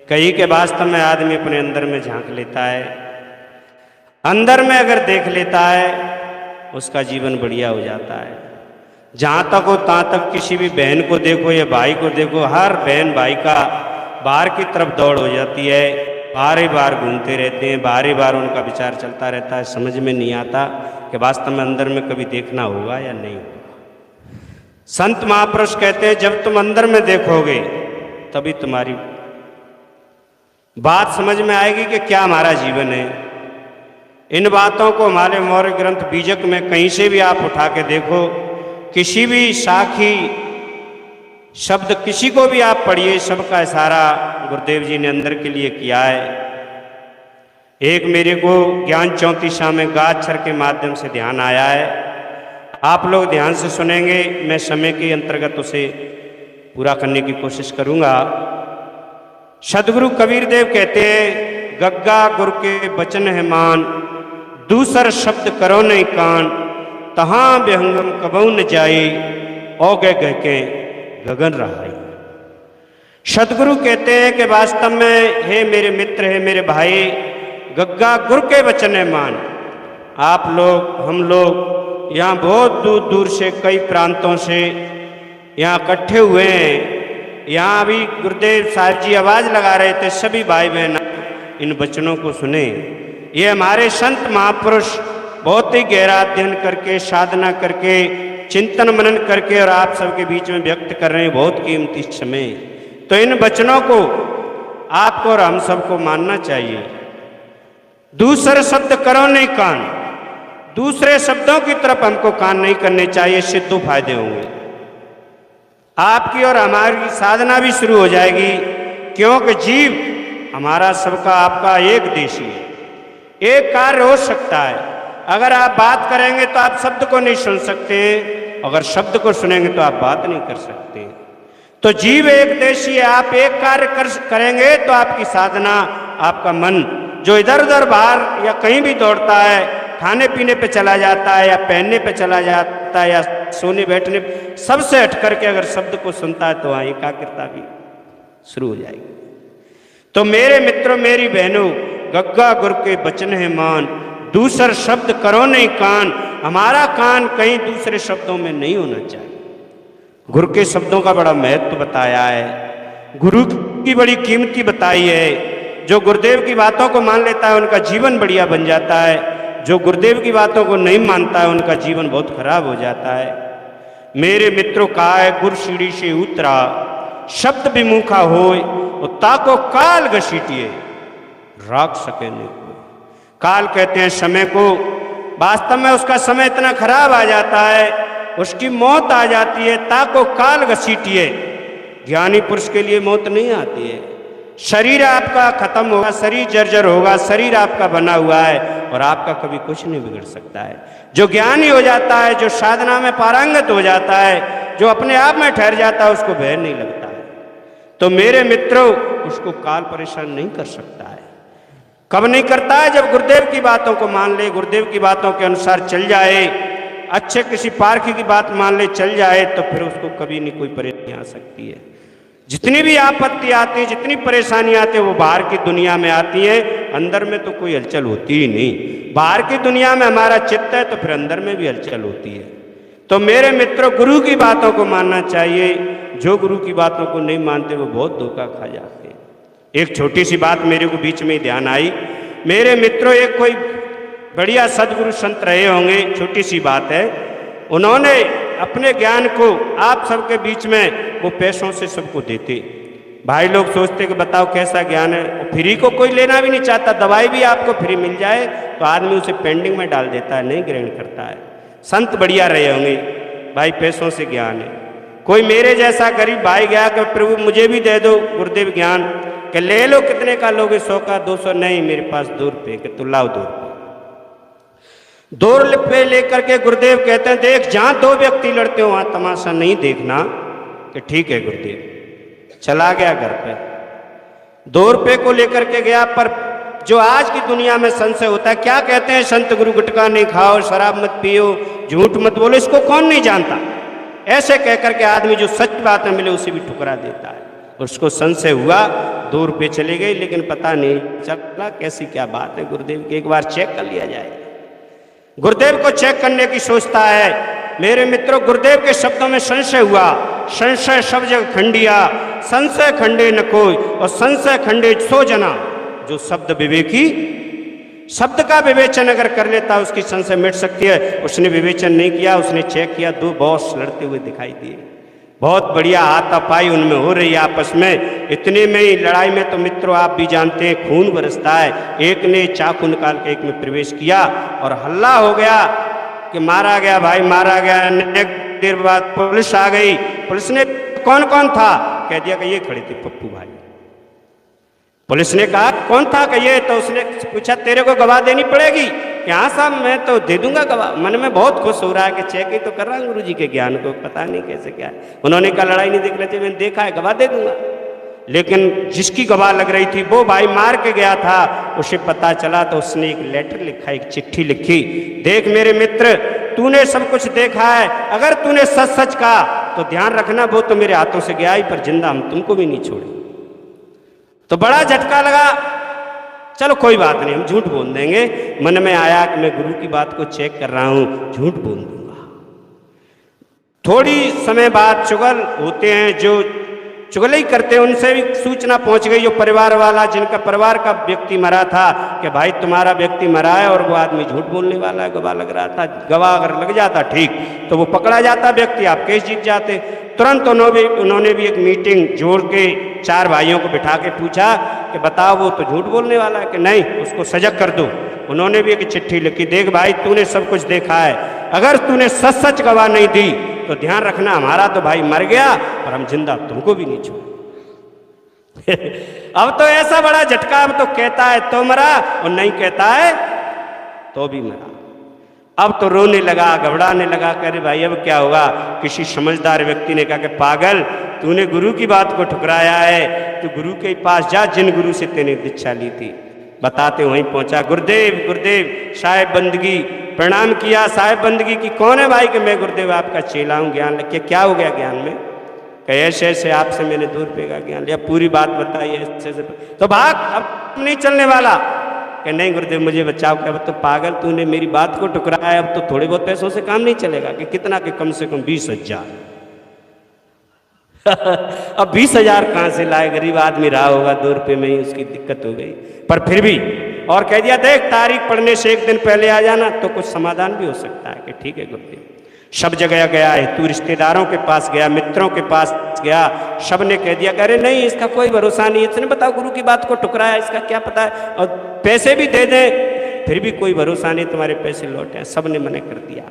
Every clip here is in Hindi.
कहीं के वास्तव में आदमी अपने अंदर में झांक लेता है, अंदर में अगर देख लेता है उसका जीवन बढ़िया हो जाता है। जहाँ तक हो तहाँ तक किसी भी बहन को देखो या भाई को देखो, हर बहन भाई का बाहर की तरफ दौड़ हो जाती है, बार ही बार घूमते रहते हैं, बार ही बार उनका विचार चलता रहता है। समझ में नहीं आता कि वास्तव में अंदर में कभी देखना होगा या नहीं होगा। संत महापुरुष कहते हैं जब तुम अंदर में देखोगे तभी तुम्हारी बात समझ में आएगी कि क्या हमारा जीवन है। इन बातों को हमारे मौर्य ग्रंथ बीजक में कहीं से भी आप उठा के देखो, किसी भी साखी शब्द किसी को भी आप पढ़िए, सबका इशारा गुरुदेव जी ने अंदर के लिए किया है। एक मेरे को ज्ञान 34 में गाच्छर के माध्यम से ध्यान आया है, आप लोग ध्यान से सुनेंगे, मैं समय के अंतर्गत उसे पूरा करने की कोशिश करूंगा। सदगुरु कबीर देव कहते हैं गग्गा गुर के बचन है मान, दूसर शब्द करो नहीं कान, तहाँ बेहंगम कबऊ न जाए, औगे गह के गगन रहाई। सदगुरु कहते हैं कि वास्तव में हे मेरे मित्र, है मेरे भाई, गग्गा गुर के वचन है मान। आप लोग, हम लोग यहाँ बहुत दूर दूर से, कई प्रांतों से यहाँ इकट्ठे हुए हैं। यहाँ अभी गुरुदेव साहब जी आवाज़ लगा रहे थे, सभी भाई बहन इन वचनों को सुने। ये हमारे संत महापुरुष बहुत ही गहरा अध्ययन करके, साधना करके, चिंतन मनन करके और आप सबके बीच में व्यक्त कर रहे हैं, बहुत कीमती समय। तो इन वचनों को आपको और हम सबको मानना चाहिए। दूसरे शब्द करो नहीं कान, दूसरे शब्दों की तरफ हमको कान नहीं करने चाहिए, इससे दो फायदे होंगे। आपकी और हमारी साधना भी शुरू हो जाएगी, क्योंकि जीव हमारा सबका आपका एक देशी है, एक कार्य हो सकता है। अगर आप बात करेंगे तो आप शब्द को नहीं सुन सकते हैं, अगर शब्द को सुनेंगे तो आप बात नहीं कर सकते हैं। तो जीव एक देशी है, आप एक कार्य करेंगे तो आपकी साधना, आपका मन जो इधर उधर बाहर या कहीं भी दौड़ता है, खाने पीने पे चला जाता है या पहनने पे चला जाता है या सोने बैठने, सबसे हट करके अगर शब्द को सुनता है तो वहाँ एकाग्रता भी शुरू हो जाएगी। तो मेरे मित्रों, मेरी बहनों, गग्गा गुर के बचन है मान, दूसर शब्द करो नहीं कान। हमारा कान कहीं दूसरे शब्दों में नहीं होना चाहिए। गुरु के शब्दों का बड़ा महत्व बताया है, गुरु की बड़ी कीमती बताई है। जो गुरुदेव की बातों को मान लेता है उनका जीवन बढ़िया बन जाता है, जो गुरुदेव की बातों को नहीं मानता है उनका जीवन बहुत खराब हो जाता है। मेरे मित्रों, कहा है गुर सीढ़ी से उतरा, शब्द विमुखा होय, ताको काल घसीटिए, राख सके नहीं कोई। काल कहते हैं समय को, वास्तव में उसका समय इतना खराब आ जाता है, उसकी मौत आ जाती है, ताको काल घसीटिए। ज्ञानी पुरुष के लिए मौत नहीं आती है। शरीर आपका खत्म होगा, शरीर जर्जर होगा, शरीर आपका बना हुआ है और आपका कभी कुछ नहीं बिगड़ सकता है। जो ज्ञानी हो जाता है, जो साधना में पारंगत हो जाता है, जो अपने आप में ठहर जाता है, उसको भय नहीं लगता है। तो मेरे मित्रों, उसको काल परेशान नहीं कर सकता है। कब नहीं करता है? जब गुरुदेव की बातों को मान ले, गुरुदेव की बातों के अनुसार चल जाए, अच्छे किसी पारखी की बात मान ले, चल जाए, तो फिर उसको कभी नहीं कोई परेशानी आ सकती है। जितनी भी आपत्ति आती है, जितनी परेशानी आती है, वो बाहर की दुनिया में आती है, अंदर में तो कोई हलचल होती ही नहीं। बाहर की दुनिया में हमारा चित्त है तो फिर अंदर में भी हलचल होती है। तो मेरे मित्रों, गुरु की बातों को मानना चाहिए। जो गुरु की बातों को नहीं मानते वो बहुत धोखा खा जाते हैं। एक छोटी सी बात मेरे को बीच में ध्यान आई। मेरे मित्रों, एक कोई बढ़िया सदगुरु संत रहे होंगे, छोटी सी बात है, उन्होंने अपने ज्ञान को आप सबके बीच में वो पैसों से सबको देते। भाई लोग सोचते कि बताओ कैसा ज्ञान है, फ्री को कोई लेना भी नहीं चाहता। दवाई भी आपको फ्री मिल जाए तो आदमी उसे पेंडिंग में डाल देता है, नहीं ग्रहण करता है। संत बढ़िया रहे होंगे, भाई पैसों से ज्ञान है। कोई मेरे जैसा गरीब भाई गया कि प्रभु मुझे भी दे दो गुरुदेव ज्ञान, कि ले लो, कितने का लोगे, 100 का, 200, नहीं मेरे पास 2 रुपये, कि तू लाओ 2 रुपये। 2 रुपये लेकर के गुरुदेव कहते हैं देख, जहाँ 2 व्यक्ति लड़ते हो वहाँ तमाशा नहीं देखना। कि ठीक है गुरुदेव। चला गया घर पे, 2 रुपये को लेकर के गया। पर जो आज की दुनिया में संशय होता है, क्या कहते हैं संत गुरु, गुटखा नहीं खाओ, शराब मत पियो, झूठ मत बोलो, इसको कौन नहीं जानता। ऐसे कहकर के आदमी जो सच बात में मिले उसे भी ठुकरा देता है। उसको संशय हुआ, 2 रुपये चले गए, लेकिन पता नहीं चला कैसी क्या बात है गुरुदेव की, एक बार चेक कर लिया जाए। गुरुदेव को चेक करने की सोचता है। मेरे मित्रों, गुरुदेव के शब्दों में संशय हुआ। संशय सब जग खंडिया, संशय खंडे न कोई, और संशय खंडे सो जना। जो शब्द विवेकी, शब्द का विवेचन अगर कर लेता उसकी संशय मिट सकती है। उसने विवेचन नहीं किया, उसने चेक किया, 2 बॉस लड़ते हुए दिखाई दिए। बहुत बढ़िया हाथापाई उनमें हो रही है आपस में। इतने में ही लड़ाई में तो मित्रों आप भी जानते हैं खून बरसता है। एक ने चाकू निकाल के एक में प्रवेश किया और हल्ला हो गया कि मारा गया भाई, मारा गया। एक देर बाद पुलिस आ गई। पुलिस ने कौन कौन था कह दिया कि ये खड़े थे पप्पू भाई। पुलिस ने कहा कौन था कि ये, तो उसने पूछा तेरे को गवाह देनी पड़ेगी। कि हाँ साहब मैं तो दे दूंगा गवाह। मन में बहुत खुश हो रहा है कि चेक ही तो कर रहा हूँ गुरु जी के ज्ञान को, पता नहीं कैसे क्या है। उन्होंने कहा लड़ाई नहीं देख लेते, मैंने देखा है, गवाह दे दूंगा। लेकिन जिसकी गवाह लग रही थी वो भाई मार के गया था। उसे पता चला तो उसने एक लेटर लिखा, एक चिट्ठी लिखी। देख मेरे मित्र, तूने सब कुछ देखा है, अगर तूने सच सच कहा तो ध्यान रखना वो तो मेरे हाथों से गया ही, पर जिंदा हम तुमको भी नहीं छोड़े। तो बड़ा झटका लगा। चलो कोई बात नहीं, हम झूठ बोल देंगे। मन में आया कि मैं गुरु की बात को चेक कर रहा हूं, झूठ बोल दूंगा। थोड़ी समय बाद चुगल होते हैं, जो चुगली करते हैं, उनसे भी सूचना पहुंच गई। जो परिवार वाला, जिनका परिवार का व्यक्ति मरा था, कि भाई तुम्हारा व्यक्ति मरा है और वो आदमी झूठ बोलने वाला है, गवाह लग रहा था। गवाह अगर लग जाता ठीक तो वो पकड़ा जाता व्यक्ति, आप केस जीत जाते। तुरंत उन्होंने भी एक मीटिंग जोड़ के 4 भाइयों को बिठा के पूछा कि बताओ वो तो झूठ बोलने वाला है कि नहीं, उसको सजग कर दो। उन्होंने भी एक चिट्ठी लिखी, देख भाई तूने सब कुछ देखा है, अगर तूने सच सच गवाह नहीं दी तो ध्यान रखना हमारा तो भाई मर गया और हम जिंदा तुमको भी नहीं छोड़। अब तो ऐसा बड़ा झटका, अब तो कहता है तो मरा और नहीं कहता है तो भी मरा। अब तो रोने लगा, घबराने लगा, कह रहे भाई अब क्या होगा। किसी समझदार व्यक्ति ने कहा कि पागल, तूने गुरु की बात को ठुकराया है, तू गुरु के पास जा जिन गुरु से तेने दीक्षा ली थी। बताते वहीं पहुंचा, गुरुदेव गुरुदेव साहेब बंदगी, प्रणाम किया। साहेब बंदगी की कौन है भाई? कि मैं गुरुदेव आपका चेला हूं, ज्ञान लेके। क्या हो गया ज्ञान में? कि ऐसे ऐसे आपसे मैंने 2 रुपये का ज्ञान लिया, पूरी बात बताइए ऐसे ऐसे। तो भाग, अब नहीं चलने वाला। कि नहीं गुरुदेव मुझे बचाओ। क्या तो पागल, तूने मेरी बात को ठुकराया, अब तो थोड़े बहुत पैसों से काम नहीं चलेगा। कि कितना, कि कम से कम 20,000। अब 20,000 कहाँ से लाए? गरीब आदमी रहा होगा, 2 रुपये में ही उसकी दिक्कत हो गई। पर फिर भी, और कह दिया देख तारीख पढ़ने से 1 दिन पहले आ जाना तो कुछ समाधान भी हो सकता है। कि ठीक है गुरुदेव। सब जगह गया है, तू रिश्तेदारों के पास गया, मित्रों के पास गया, सब ने कह दिया अरे नहीं इसका कोई भरोसा नहीं, इसने बताओ गुरु की बात को ठुकराया, इसका क्या पता है, और पैसे भी दे दे फिर भी कोई भरोसा नहीं, तुम्हारे पैसे लौटे। सब ने मना कर दिया।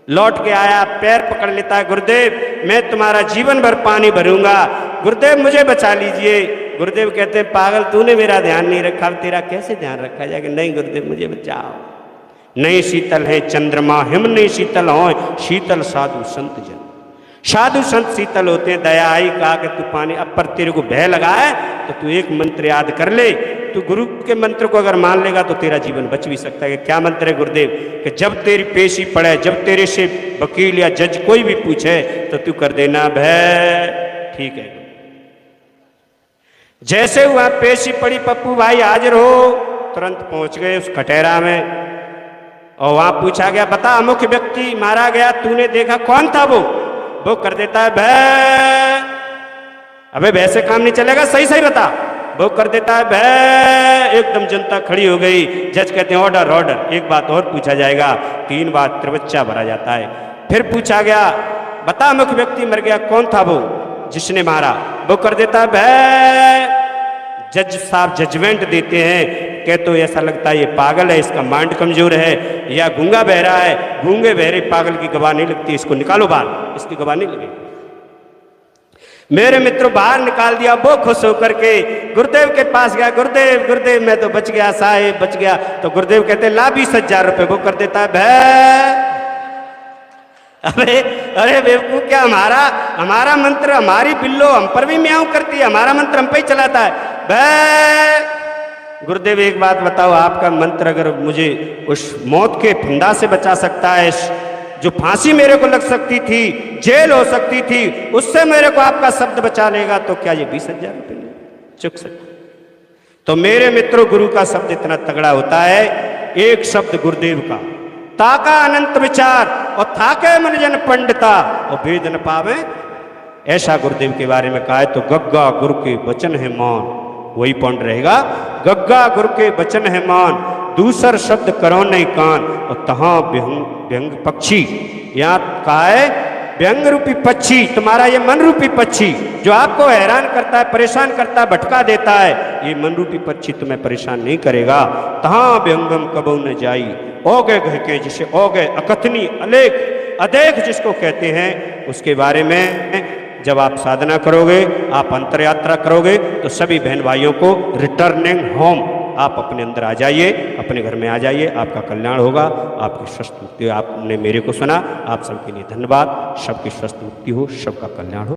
लौट के आया, पैर पकड़ लेता है, गुरुदेव मैं तुम्हारा जीवन भर पानी भरूंगा, गुरुदेव मुझे बचा लीजिए। गुरुदेव कहते हैं पागल, तूने मेरा ध्यान नहीं रखा, तेरा कैसे ध्यान रखा जाएगा? नहीं गुरुदेव मुझे बचाओ। नहीं शीतल है चंद्रमा, हिम नहीं शीतल हो, शीतल साधु संत जन। साधु संत शीतल होते हैं। दया आई, कहा कि तू पानी, अब पर तेरे को भय लगा है तो तू एक मंत्र याद कर ले। तू गुरु के मंत्र को अगर मान लेगा तो तेरा जीवन बच भी सकता है। कि क्या मंत्र है गुरुदेव? कि जब तेरी पेशी पड़े, जब तेरे से वकील या जज कोई भी पूछे तो तू कर देना भय। ठीक है। जैसे हुआ पेशी पड़ी, पप्पू भाई हाजिर हो, तुरंत पहुंच गए उस खटेरा में। और वहां पूछा गया बता मुख्य व्यक्ति मारा गया, तूने देखा, कौन था वो कर देता है भय। अबे वैसे काम नहीं चलेगा, सही सही बता। वो कर देता है भय। एकदम जनता खड़ी हो गई। जज कहते हैं ऑर्डर ऑर्डर, एक बात और पूछा जाएगा। 3 बार त्रिवच्चा भरा जाता है। फिर पूछा गया बता मुख्य व्यक्ति मर गया, कौन था वो जिसने मारा? वो कर देता है भय। जज साहब जजमेंट देते हैं, कहते तो ऐसा लगता है ये पागल है, इसका माइंड कमजोर है, या गूंगा बहरा है। गूंगे बहरे पागल की गवाह नहीं लगती, इसको निकालो बाहर, इसकी गवाह नहीं लगेगी। मेरे मित्र बाहर निकाल दिया। वो खुश होकर के गुरुदेव के पास गया, गुरुदेव गुरुदेव मैं तो बच गया साहेब, बच गया। तो गुरुदेव कहते ला 20,000 रुपये। वो कर देता है भय। अरे बेवकूफ, क्या हमारा मंत्र, हमारी बिल्लो हम पर भी म्याऊं करती है, हमारा मंत्र हम पे ही चलाता है भय। गुरुदेव एक बात बताओ, आपका मंत्र अगर मुझे उस मौत के फंदा से बचा सकता है, जो फांसी मेरे को लग सकती थी, जेल हो सकती थी, उससे मेरे को आपका शब्द बचा लेगा, तो क्या ये 20,000 रुपये चुक सकता? तो मेरे मित्रों, गुरु का शब्द इतना तगड़ा होता है, एक शब्द गुरुदेव का, ताका अनंत विचार और थाके मन जन पंडिता और वेद न पावे, ऐसा गुरुदेव के बारे में कहा है। तो गग्गा गुरु के वचन है मौन, वही पॉइंट रहेगा, गग्गा गुरु के वचन है मौन, दूसर शब्द करो नहीं कान, और तहां व्यंग पक्षी, यहाँ कहा है व्यंग रूपी पक्षी, तुम्हारा ये मन रूपी पक्षी जो आपको हैरान करता है, परेशान करता है, भटका देता है, ये मन रूपी पक्षी तुम्हें परेशान नहीं करेगा। तहां व्यंगम कबू न जाई, ओगे घ के, जिसे ओगे अकथनी अलेख अदेख जिसको कहते हैं, उसके बारे में जब आप साधना करोगे, आप अंतर यात्रा करोगे, तो सभी बहन भाइयों को रिटर्निंग होम, आप अपने अंदर आ जाइए, अपने घर में आ जाइए, आपका कल्याण होगा, आपकी स्वस्थ मुक्ति। आपने मेरे को सुना, आप सबके लिए धन्यवाद। सबकी स्वस्थ मुक्ति हो, सबका कल्याण हो।